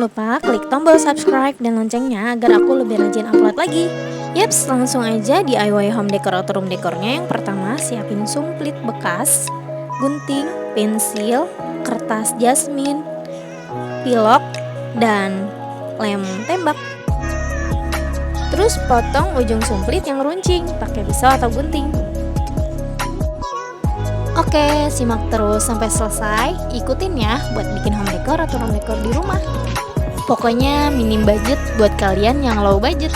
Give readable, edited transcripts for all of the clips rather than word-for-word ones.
lupa klik tombol subscribe dan loncengnya agar aku lebih rajin upload lagi. Yaps, langsung aja DIY home decor atau room decornya. Yang pertama, siapin sumpit bekas, gunting, pensil, kertas jasmin, pilok, dan lem tembak. Terus potong ujung sumpit yang runcing pakai pisau atau gunting. Oke, simak terus sampai selesai. Ikutin ya buat bikin home decor atau room decor di rumah. Pokoknya minim budget buat kalian yang low budget.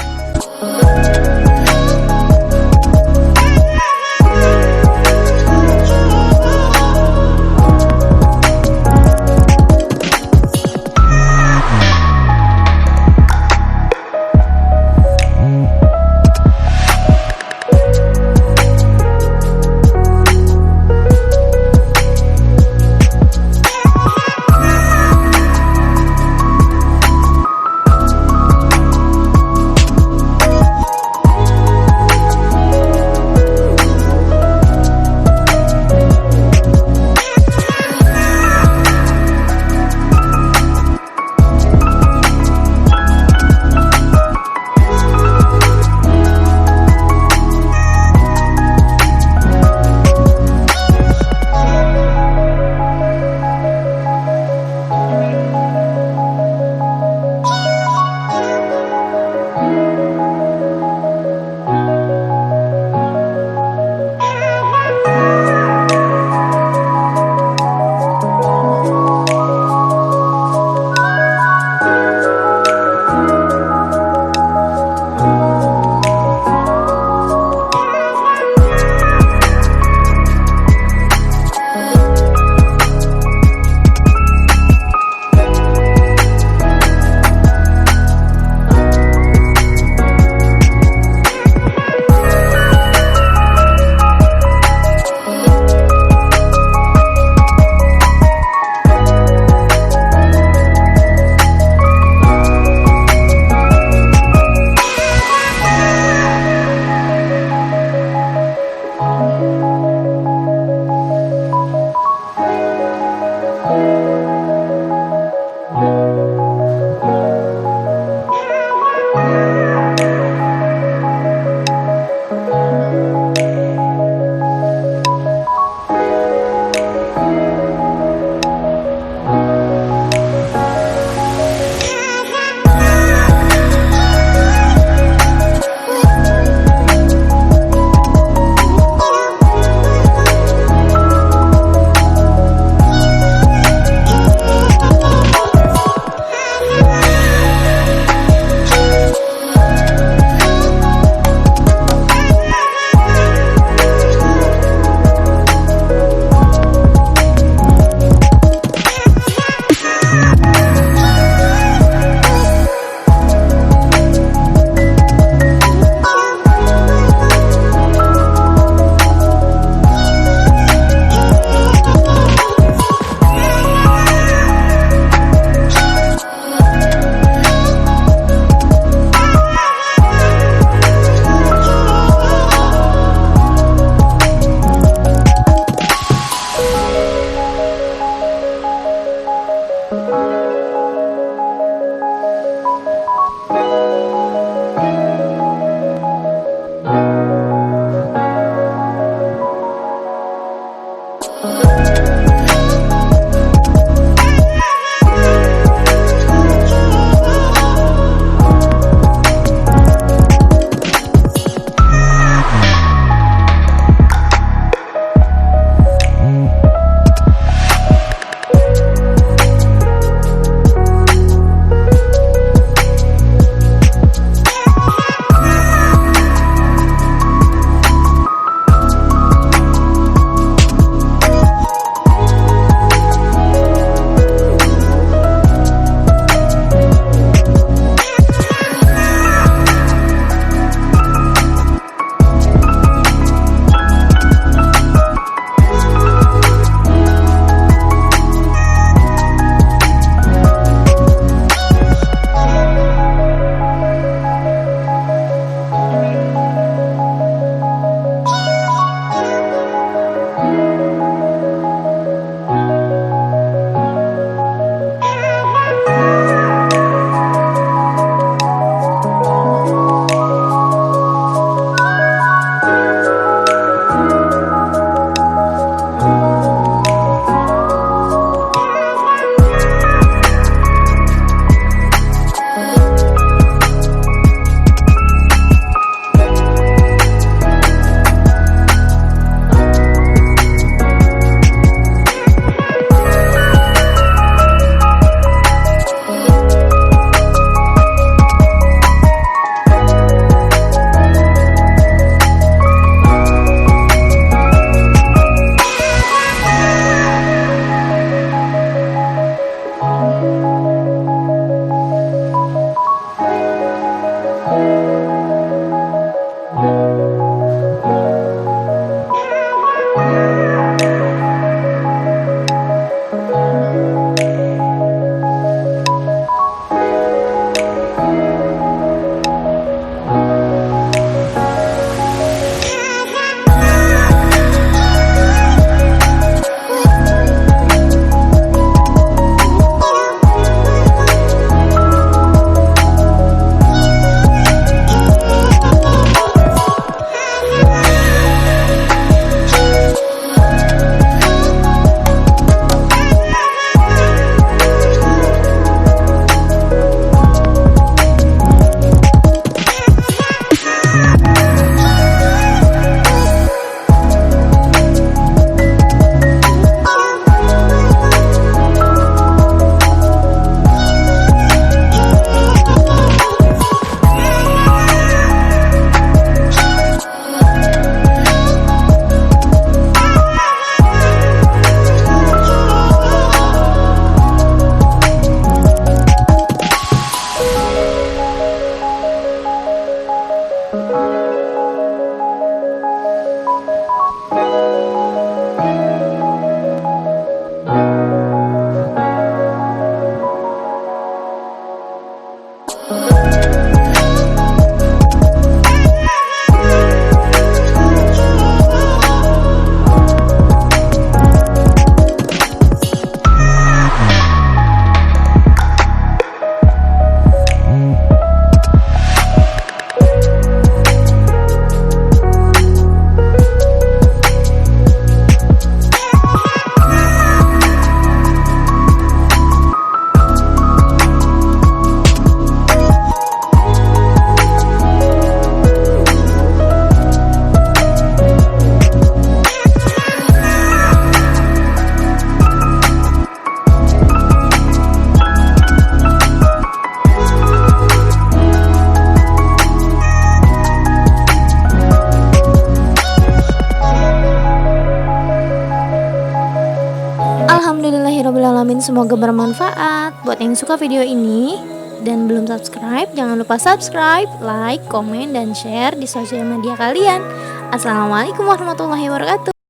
semoga bermanfaat. Buat yang suka video ini dan belum subscribe, jangan lupa subscribe, like, komen, dan share di sosial media kalian. Assalamualaikum warahmatullahi wabarakatuh.